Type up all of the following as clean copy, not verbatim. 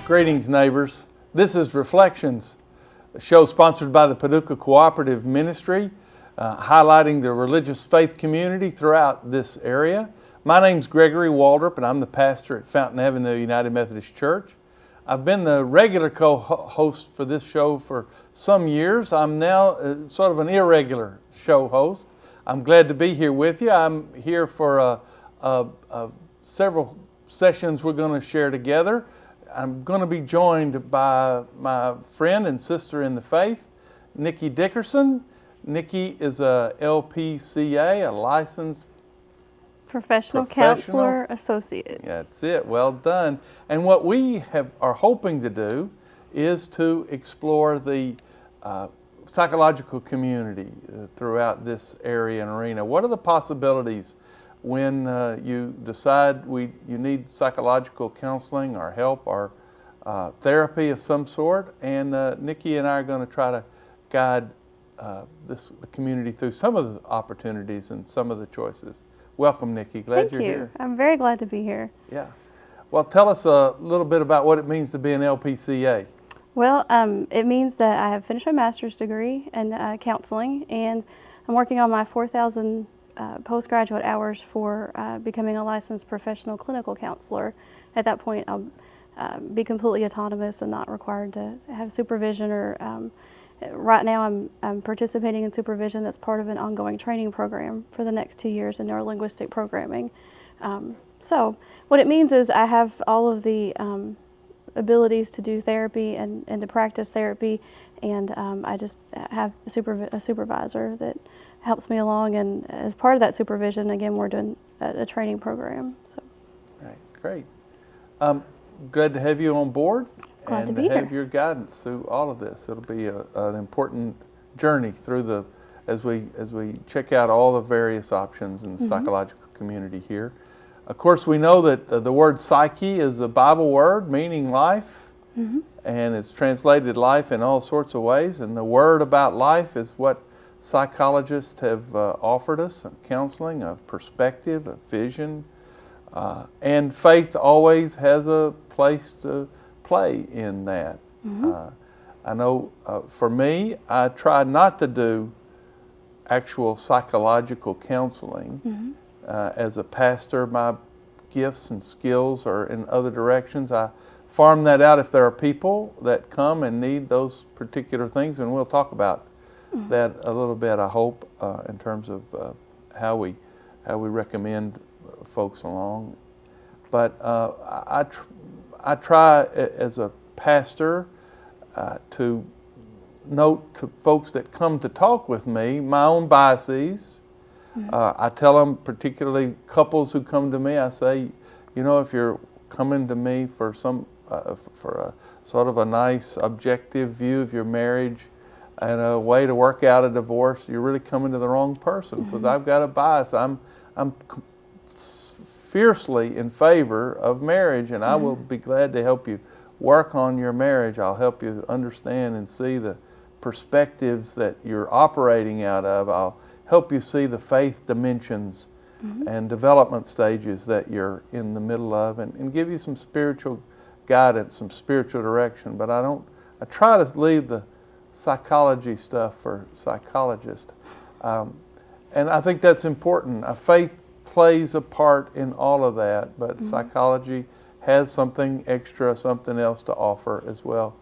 Greetings, neighbors. This is Reflections, a show sponsored by the Paducah Cooperative Ministry, highlighting the religious faith community throughout this area. My name's Gregory Waldrop, and I'm the pastor at Fountain Avenue United Methodist Church. I've been the regular co-host for this show for some years. I'm now sort of an irregular show host. I'm glad to be here with you. I'm here for several sessions we're going to share together. I'm going to be joined by my friend and sister in the faith, Nikki Dickerson. Nikki is a LPCA, a licensed Professional Counselor Associate. That's it. Well done. And what we are hoping to do is to explore the psychological community throughout this area and arena. What are the possibilities when you decide you need psychological counseling or help or therapy of some sort? And Nikki and I are going to try to guide the community through some of the opportunities and some of the choices. Welcome, Nikki. Glad you're here. I'm very glad to be here. Yeah. Well, tell us a little bit about what it means to be an LPCA. Well, it means that I have finished my master's degree in counseling, and I'm working on my 4,000 postgraduate hours for becoming a licensed professional clinical counselor. At that point, I'll be completely autonomous and not required to have supervision or right now I'm participating in supervision that's part of an ongoing training program for the next 2 years in neurolinguistic programming. So what it means is I have all of the abilities to do therapy and to practice therapy, and I just have a supervisor that helps me along, and as part of that supervision, again, we're doing a training program. So. Right, great. Glad to have you on board. Glad to be and here. have your guidance through all of this. It'll be an important journey through as we check out all the various options in the psychological community here. Of course, we know that the word psyche is a Bible word meaning life, and it's translated life in all sorts of ways. And the word about life is what psychologists have offered us: counseling, a perspective, a vision, and faith always has a place to play in that. I know for me, I try not to do actual psychological counseling. As a pastor, my gifts and skills are in other directions. I farm that out if there are people that come and need those particular things, and we'll talk about that a little bit, I hope, in terms of how we recommend folks along. But I try as a pastor to note to folks that come to talk with me my own biases. I tell them, particularly couples who come to me, I say, you know, if you're coming to me for for a sort of a nice objective view of your marriage and a way to work out a divorce, you're really coming to the wrong person, because I've got a bias. I'm fiercely in favor of marriage, and I will be glad to help you work on your marriage. I'll help you understand and see the perspectives that you're operating out of. I'll help you see the faith dimensions and development stages that you're in the middle of, and give you some spiritual guidance, some spiritual direction. But I try to leave the psychology stuff for psychologists. And I think that's important. Faith plays a part in all of that, but psychology has something extra, something else to offer as well.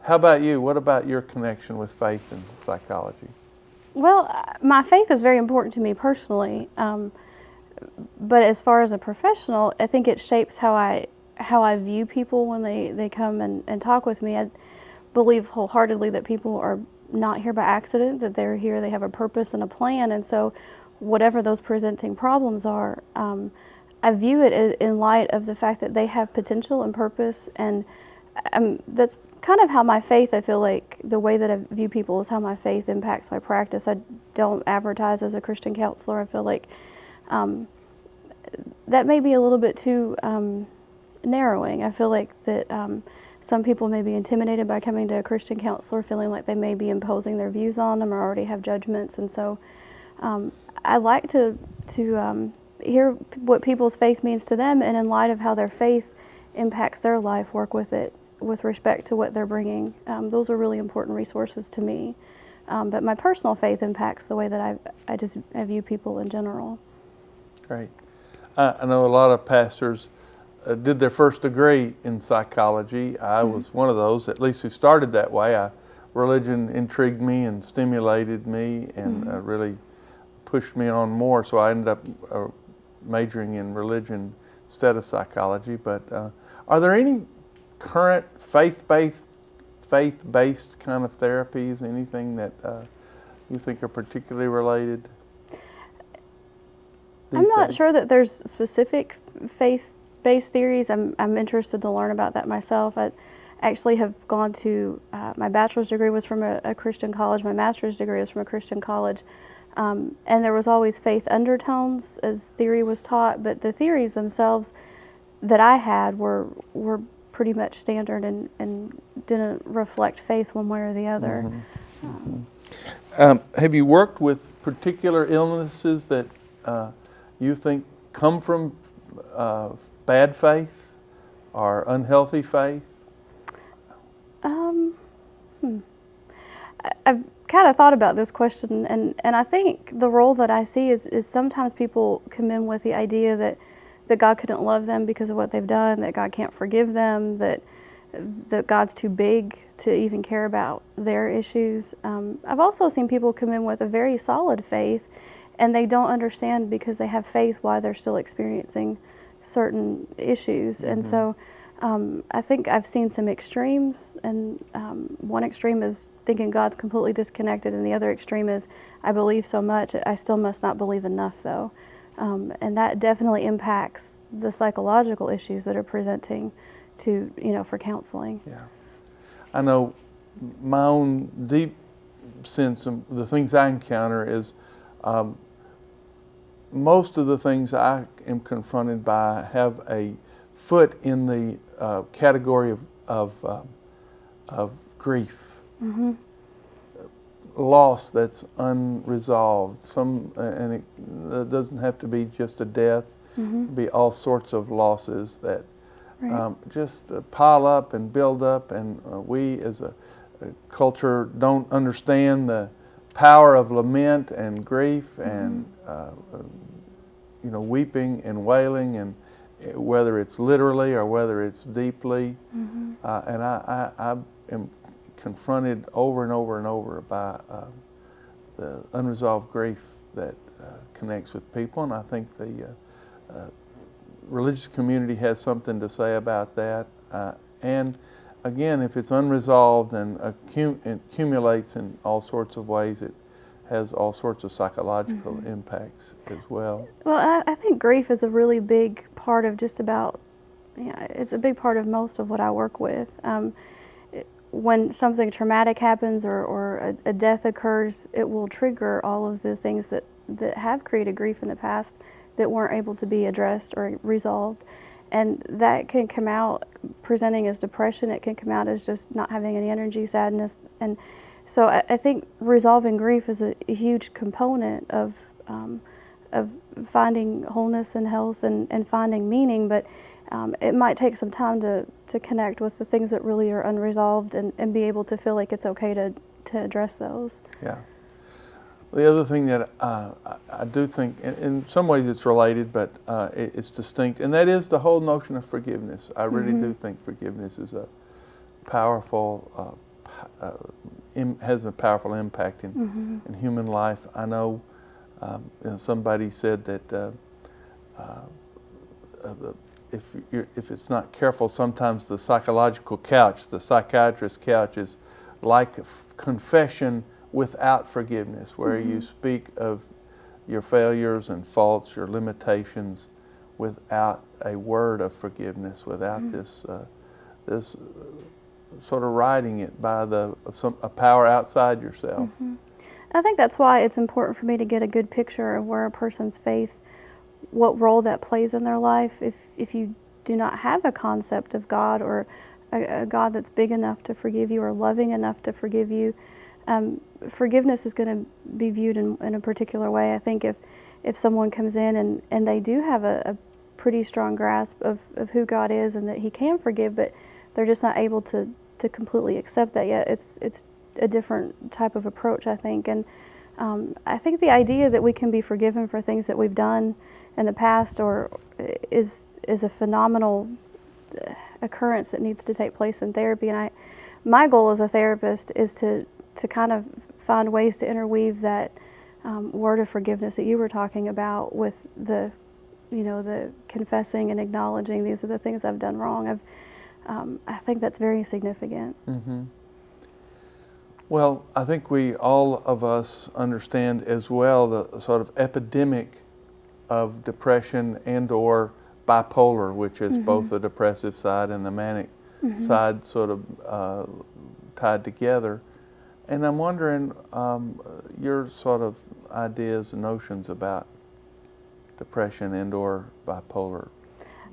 How about you? What about your connection with faith and psychology? Well, my faith is very important to me personally, but as far as a professional, I think it shapes how I view people when they come and talk with me. I believe wholeheartedly that people are not here by accident, that they're here, they have a purpose and a plan, and so whatever those presenting problems are, I view it in light of the fact that they have potential and purpose, and that's kind of how my faith, I feel like the way that I view people is how my faith impacts my practice. I don't advertise as a Christian counselor. I feel like that may be a little bit too narrowing. I feel like that some people may be intimidated by coming to a Christian counselor, feeling like they may be imposing their views on them or already have judgments, and so I like to hear what people's faith means to them, and in light of how their faith impacts their life, work with it with respect to what they're bringing. Those are really important resources to me. But my personal faith impacts the way that I view people in general. Great. I know a lot of pastors did their first degree in psychology. I was one of those, at least who started that way. Religion intrigued me and stimulated me and really pushed me on more, so I ended up majoring in religion instead of psychology. But are there any current faith-based kind of therapies, anything that you think are particularly related? I'm not sure that there's specific faith-based theories. I'm interested to learn about that myself. I actually have gone to, my bachelor's degree was from a Christian college, my master's degree was from a Christian college, and there was always faith undertones as theory was taught, but the theories themselves that I had were pretty much standard and didn't reflect faith one way or the other. Have you worked with particular illnesses that you think come from bad faith or unhealthy faith? I've kind of thought about this question, and I think the role that I see is sometimes people come in with the idea that God couldn't love them because of what they've done, that God can't forgive them, that God's too big to even care about their issues. I've also seen people come in with a very solid faith, and they don't understand because they have faith why they're still experiencing certain issues. And so I think I've seen some extremes, and one extreme is thinking God's completely disconnected, and the other extreme is I believe so much, I still must not believe enough though. And that definitely impacts the psychological issues that are presenting to, for counseling. Yeah. I know my own deep sense of the things I encounter is most of the things I am confronted by have a foot in the category of grief, loss that's unresolved. And it doesn't have to be just a death; it can be all sorts of losses that just pile up and build up. And we, as a culture, don't understand the power of lament and grief and weeping and wailing, and whether it's literally or whether it's deeply. And I am confronted over and over and over by the unresolved grief that connects with people, and I think the religious community has something to say about that. And again, if it's unresolved and accumulates in all sorts of ways, it has all sorts of psychological impacts as well. Well, I think grief is a really big part of just about, it's a big part of most of what I work with. When something traumatic happens or a death occurs, it will trigger all of the things that have created grief in the past that weren't able to be addressed or resolved. And that can come out presenting as depression, it can come out as just not having any energy, sadness. And so I think resolving grief is a huge component of finding wholeness and health and finding meaning, but it might take some time to connect with the things that really are unresolved and be able to feel like it's okay to address those. Yeah. The other thing that I do think, in some ways it's related, but it's distinct, and that is the whole notion of forgiveness. I really do think forgiveness is a powerful, has a powerful impact in human life. I know, somebody said that if it's not careful, sometimes the psychological couch, the psychiatrist's couch, is like a confession without forgiveness, where you speak of your failures and faults, your limitations, without a word of forgiveness, without this sort of writing it by a power outside yourself. I think that's why it's important for me to get a good picture of where a person's faith, what role that plays in their life. If you do not have a concept of God or a God that's big enough to forgive you or loving enough to forgive you, forgiveness is going to be viewed in a particular way. I think if someone comes in and they do have a pretty strong grasp of who God is and that He can forgive, but they're just not able to completely accept that yet. It's a different type of approach, I think. And I think the idea that we can be forgiven for things that we've done in the past is a phenomenal occurrence that needs to take place in therapy. And my goal as a therapist is to kind of find ways to interweave that word of forgiveness that you were talking about with the confessing and acknowledging these are the things I've done wrong. I think that's very significant. Mm-hmm. Well, I think all of us understand as well the sort of epidemic of depression and or bipolar, which is both the depressive side and the manic side sort of tied together. And I'm wondering your sort of ideas and notions about depression and or bipolar.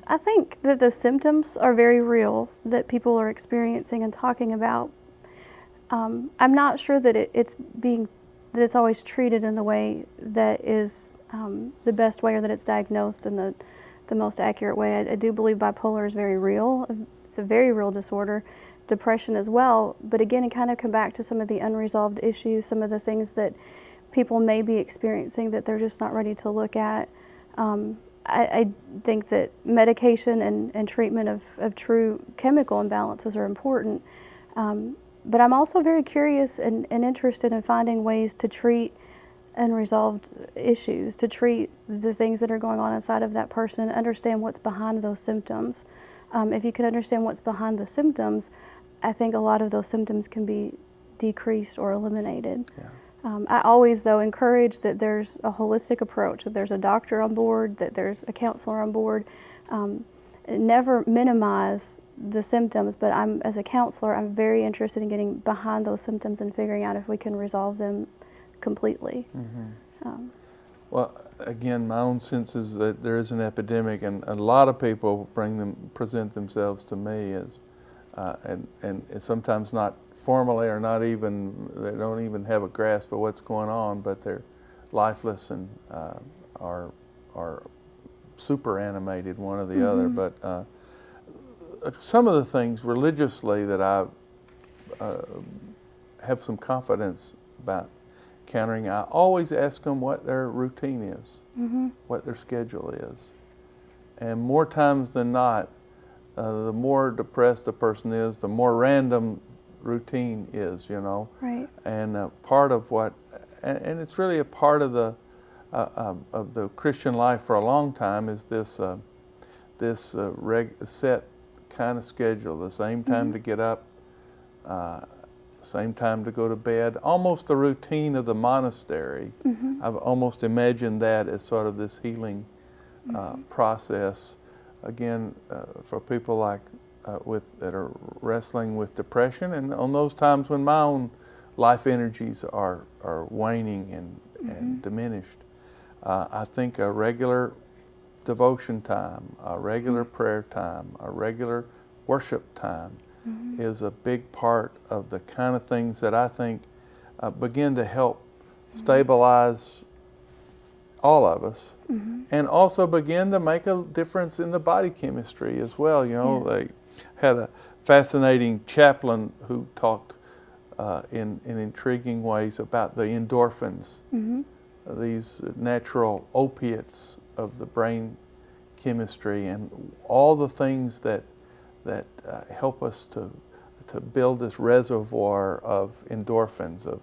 I think that the symptoms are very real that people are experiencing and talking about. I'm not sure that it's always treated in the way that is the best way, or that it's diagnosed in the most accurate way. I do believe bipolar is very real. It's a very real disorder. Depression as well. But again, it kind of come back to some of the unresolved issues, some of the things that people may be experiencing that they're just not ready to look at. I think that medication and treatment of true chemical imbalances are important. But I'm also very curious and interested in finding ways to treat unresolved issues, to treat the things that are going on inside of that person and understand what's behind those symptoms. If you can understand what's behind the symptoms, I think a lot of those symptoms can be decreased or eliminated. Yeah. I always, though, encourage that there's a holistic approach, that there's a doctor on board, that there's a counselor on board. Never minimize the symptoms, but as a counselor, I'm very interested in getting behind those symptoms and figuring out if we can resolve them completely. Mm-hmm. Well, again, my own sense is that there is an epidemic, and a lot of people present themselves to me as, and it's sometimes not formally or not even, they don't even have a grasp of what's going on, but they're lifeless and are super animated, one or the other. But some of the things religiously that I have some confidence about countering, I always ask them what their routine is, what their schedule is. And more times than not, the more depressed a person is, the more random routine is, Right. And part of what, and it's really a part of the Christian life for a long time is this set kind of schedule, the same time to get up, same time to go to bed, almost the routine of the monastery. I've almost imagined that as sort of this healing process. Again, for people like that are wrestling with depression, and on those times when my own life energies are waning and diminished, I think a regular devotion time, a regular prayer time, a regular worship time is a big part of the kind of things that I think begin to help stabilize all of us, and also begin to make a difference in the body chemistry as well. Yes. They had a fascinating chaplain who talked in intriguing ways about the endorphins, these natural opiates of the brain chemistry, and all the things that help us to build this reservoir of endorphins,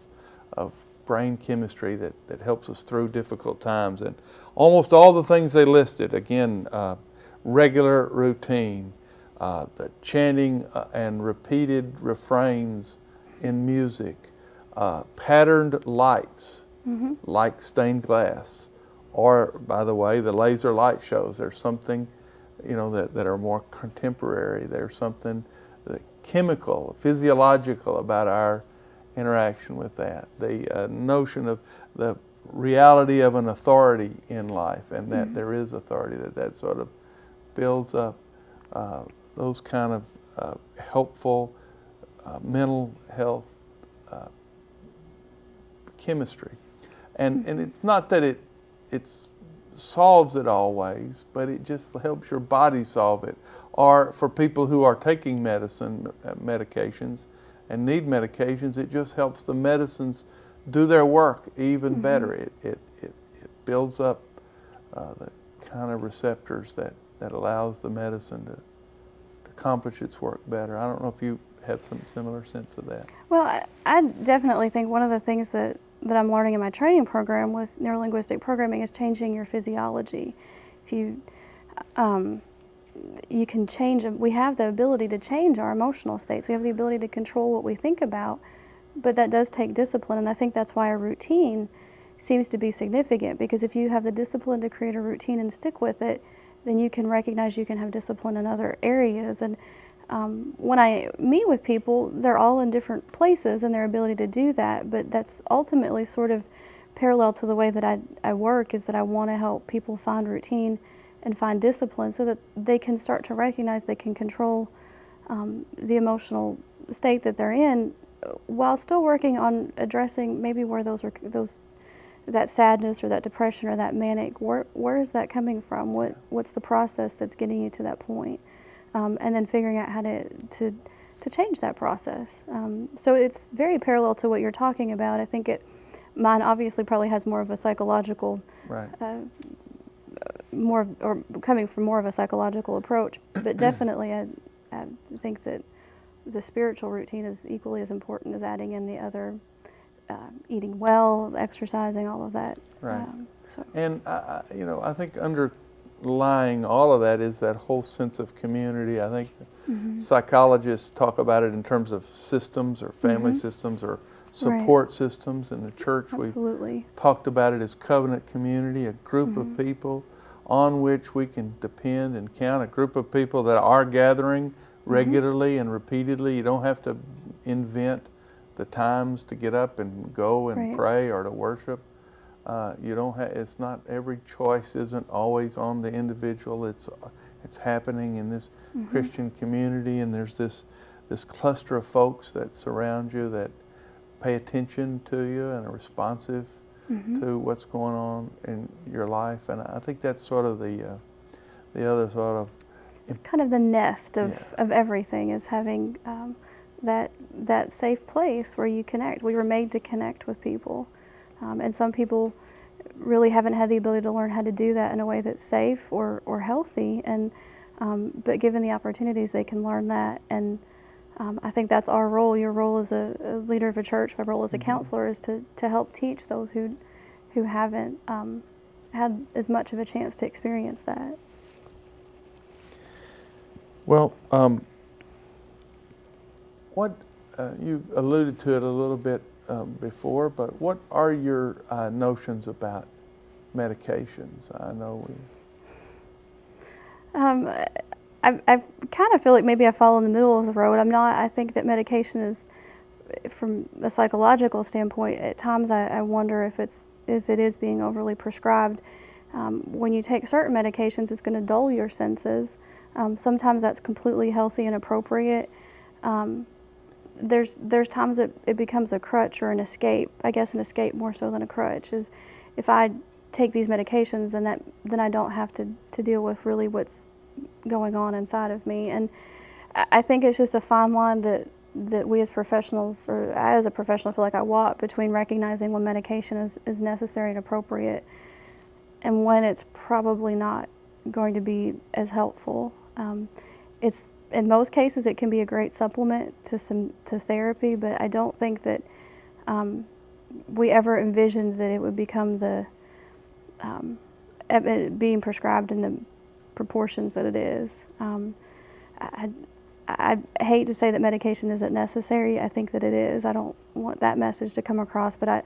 of brain chemistry that helps us through difficult times. And almost all the things they listed, again, regular routine, the chanting and repeated refrains in music, patterned lights, like stained glass, or, by the way, the laser light shows. There's something, that are more contemporary. There's something chemical, physiological about our interaction with that. The notion of the reality of an authority in life, and that there is authority, that sort of builds up those kind of helpful mental health chemistry. And it's not that it's solves it always, but it just helps your body solve it. Or for people who are taking medications and need medications, it just helps the medicines do their work even better. It builds up the kind of receptors that allows the medicine to accomplish its work better. I don't know if you had some similar sense of that. Well, I definitely think one of the things that I'm learning in my training program with neurolinguistic programming is changing your physiology. If you you can change, we have the ability to change our emotional states. We have the ability to control what we think about, but that does take discipline, and I think that's why a routine seems to be significant, because if you have the discipline to create a routine and stick with it, then you can recognize you can have discipline in other areas. And when I meet with people, they're all in different places in their ability to do that, but that's ultimately sort of parallel to the way that I work, is that I want to help people find routine and find discipline so that they can start to recognize they can control the emotional state that they're in, while still working on addressing maybe where that sadness or that depression or that manic, where is that coming from? What's the process that's getting you to that point? And then figuring out how to change that process. So it's very parallel to what you're talking about. I think mine obviously probably has more of a psychological, Right. Coming from more of a psychological approach, but definitely I think that the spiritual routine is equally as important as adding in the other, eating well, exercising, all of that. Right. So. And I think underlying all of that is that whole sense of community. I think psychologists talk about it in terms of systems or family systems or support systems. In the church, Absolutely. we've talked about it as covenant community, a group of people on which we can depend and count, a group of people that are gathering regularly and repeatedly. You don't have to invent the times to get up and go and pray or to worship. You don't have. It's not, every choice isn't always on the individual. It's happening in this Christian community, and there's this cluster of folks that surround you that pay attention to you and are responsive to what's going on in your life. And I think that's sort of the other sort of. It's kind of the nest of everything, is having that safe place where you connect. We were made to connect with people, and some people really haven't had the ability to learn how to do that in a way that's safe or healthy. And but given the opportunities, they can learn that. And I think that's our role. Your role as a leader of a church, my role as a counselor, is to help teach those who haven't had as much of a chance to experience that. Well, what you alluded to it a little bit before, but what are your notions about medications? I know I kind of feel like maybe I fall in the middle of the road. I think that medication is, from a psychological standpoint, at times I wonder if it is being overly prescribed. When you take certain medications, it's going to dull your senses. Sometimes that's completely healthy and appropriate. There's times that it becomes a crutch or an escape. I guess an escape more so than a crutch is, if I take these medications, then I don't have to deal with really what's going on inside of me. And I think it's just a fine line that we as professionals, or I as a professional, feel like I walk between recognizing when medication is necessary and appropriate, and when it's probably not going to be as helpful. It's, in most cases, it can be a great supplement to therapy, but I don't think that we ever envisioned that it would become it being prescribed in the proportions that it is. I hate to say that medication isn't necessary. I think that it is. I don't want that message to come across, but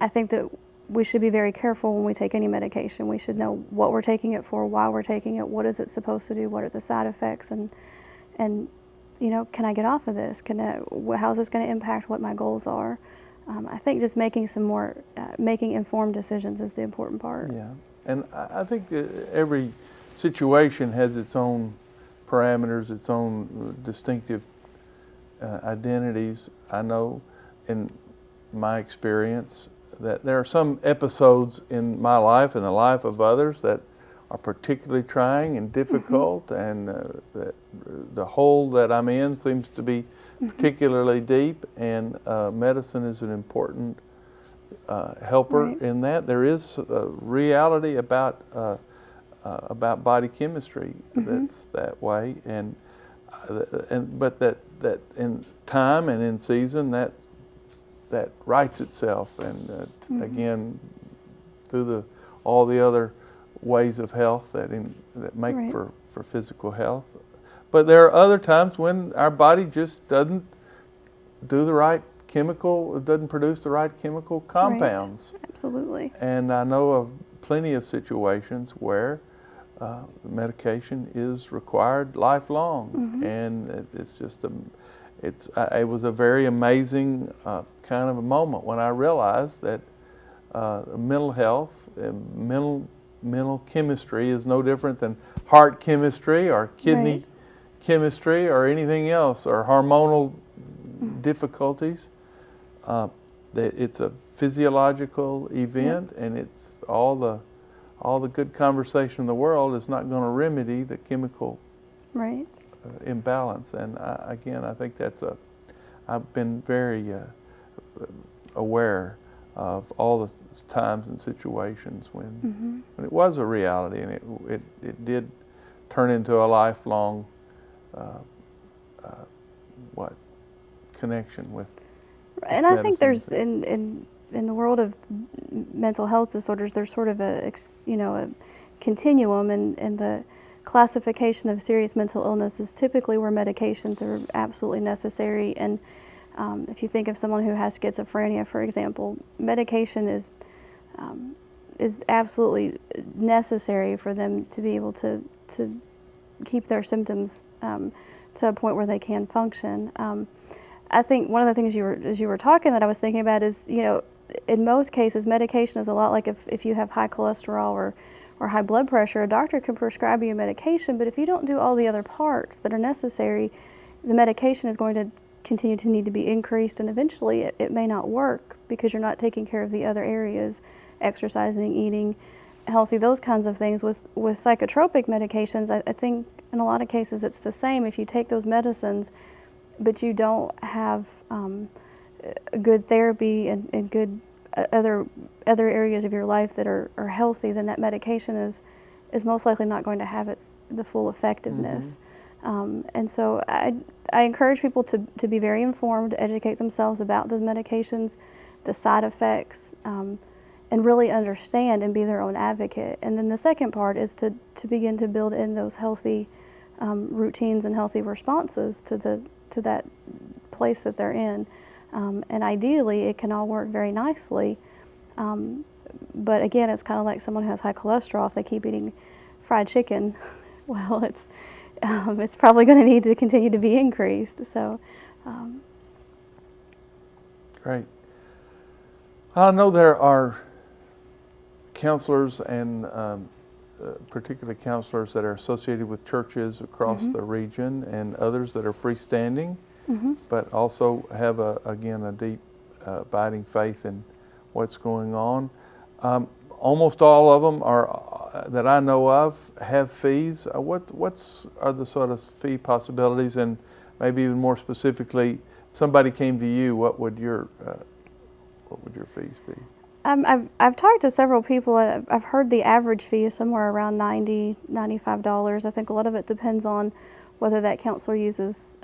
I think that we should be very careful when we take any medication. We should know what we're taking it for, why we're taking it, what is it supposed to do, what are the side effects, and can I get off of this? How is this going to impact what my goals are? I think just making making informed decisions is the important part. Yeah, and I think that every situation has its own parameters, its own distinctive identities. I know in my experience, that there are some episodes in my life and the life of others that are particularly trying and difficult, and that the hole that I'm in seems to be particularly deep, and medicine is an important helper in that. There is a reality about body chemistry that's that way, but that in time and in season that rights itself, and again through all the other ways of health that make for physical health. But there are other times when our body just doesn't do the right chemical, it doesn't produce the right chemical compounds. Right. Absolutely. And I know of plenty of situations where medication is required lifelong, and it's just it was a very amazing kind of a moment when I realized that mental health and mental chemistry is no different than heart chemistry or kidney chemistry or anything else, or hormonal difficulties. It's a physiological event, and it's all the good conversation in the world is not going to remedy the chemical imbalance. And I think I've been very aware of all the times and situations when it was a reality, and it did turn into a lifelong connection with. And I think there's in the world of mental health disorders, there's sort of a continuum, and the classification of serious mental illness is typically where medications are absolutely necessary. And if you think of someone who has schizophrenia, for example, medication is absolutely necessary for them to be able to keep their symptoms to a point where they can function. I think one of the things as you were talking that I was thinking about is, in most cases, medication is a lot like if you have high cholesterol or high blood pressure, a doctor can prescribe you a medication, but if you don't do all the other parts that are necessary, the medication is going to continue to need to be increased, and eventually it may not work because you're not taking care of the other areas, exercising, eating healthy, those kinds of things. With psychotropic medications, I think in a lot of cases it's the same. If you take those medicines but you don't have good therapy and good other areas of your life that are healthy, then that medication is most likely not going to have the full effectiveness. And so I encourage people to be very informed, educate themselves about those medications, the side effects, and really understand and be their own advocate. And then the second part is to begin to build in those healthy routines and healthy responses to that place that they're in. And ideally, it can all work very nicely. But again, it's kind of like someone who has high cholesterol. If they keep eating fried chicken, well, it's probably going to need to continue to be increased. So, great. I know there are counselors and particularly counselors that are associated with churches across the region, and others that are freestanding, but also have a deep abiding faith in what's going on. Almost all of them are that I know of have fees. What are the sort of fee possibilities, and maybe even more specifically, somebody came to you, what would your fees be? I've talked to several people. I've heard the average fee is somewhere around $90, $95. I think a lot of it depends on whether that counselor uses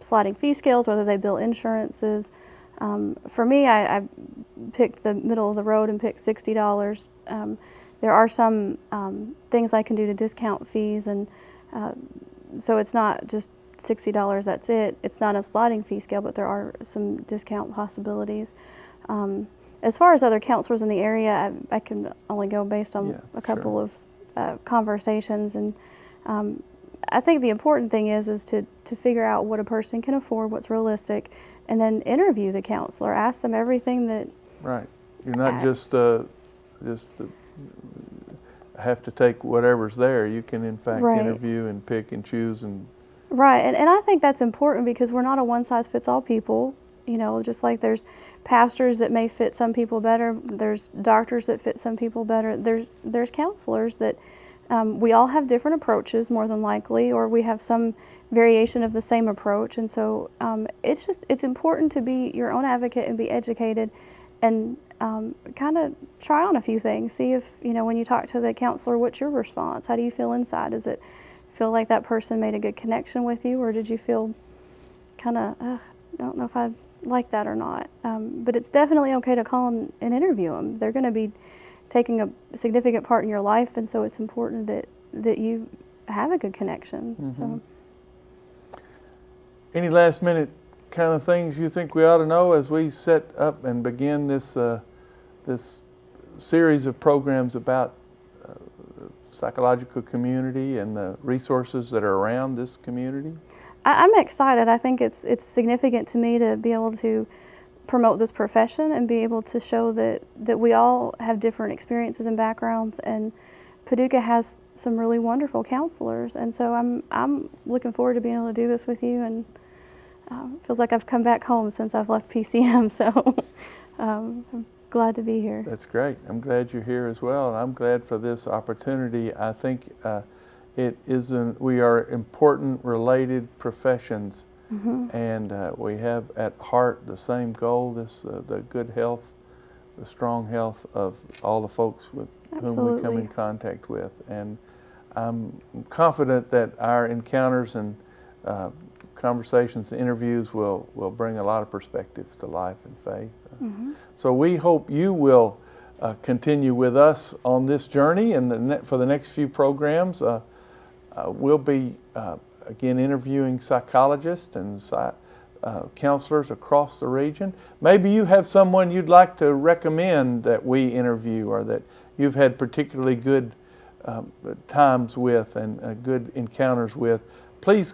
sliding fee scales, whether they bill insurances. For me, I picked the middle of the road and picked $60. There are some things I can do to discount fees, and so it's not just $60, that's it. It's not a sliding fee scale, but there are some discount possibilities. As far as other counselors in the area, I can only go based on a couple of conversations, and I think the important thing is to figure out what a person can afford, what's realistic, and then interview the counselor. Ask them everything that. Right. You're not just have to take whatever's there. You can in fact interview and pick and choose and. Right, and I think that's important because we're not a one-size-fits-all people. You know, just like there's pastors that may fit some people better, there's doctors that fit some people better, there's counselors that we all have different approaches more than likely, or we have some variation of the same approach. And so it's important to be your own advocate and be educated and kind of try on a few things. See if, you know, when you talk to the counselor, what's your response? How do you feel inside? Does it feel like that person made a good connection with you, or did you feel kind of, don't know if I like that or not? But it's definitely okay to call them and interview them. They're going to be taking a significant part in your life, and so it's important that you have a good connection. Mm-hmm. So, any last minute kind of things you think we ought to know as we set up and begin this this series of programs about psychological community and the resources that are around this community? I'm excited. I think it's significant to me to be able to promote this profession and be able to show that we all have different experiences and backgrounds, and Paducah has some really wonderful counselors, and so I'm looking forward to being able to do this with you, and it feels like I've come back home since I've left PCM, so I'm glad to be here. That's great. I'm glad you're here as well, and I'm glad for this opportunity. I think we are important related professions. Mm-hmm. And we have at heart the same goal, the good health, the strong health of all the folks with Absolutely. whom we come in contact with. And I'm confident that our encounters and conversations, interviews will bring a lot of perspectives to life and faith. Mm-hmm. So we hope you will continue with us on this journey, and for the next few programs, we'll be again interviewing psychologists and counselors across the region. Maybe you have someone you'd like to recommend that we interview, or that you've had particularly good times with and good encounters with. Please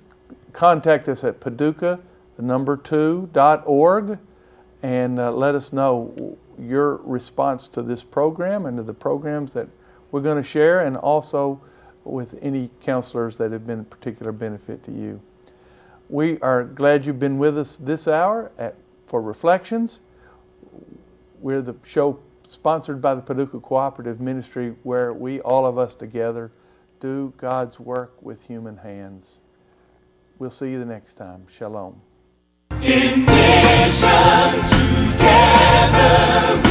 contact us at Paducah2.org and let us know your response to this program and to the programs that we're going to share, and also with any counselors that have been a particular benefit to you. We are glad you've been with us this hour for Reflections. We're the show sponsored by the Paducah Cooperative Ministry, where we, all of us together, do God's work with human hands. We'll see you the next time. Shalom. In mission together.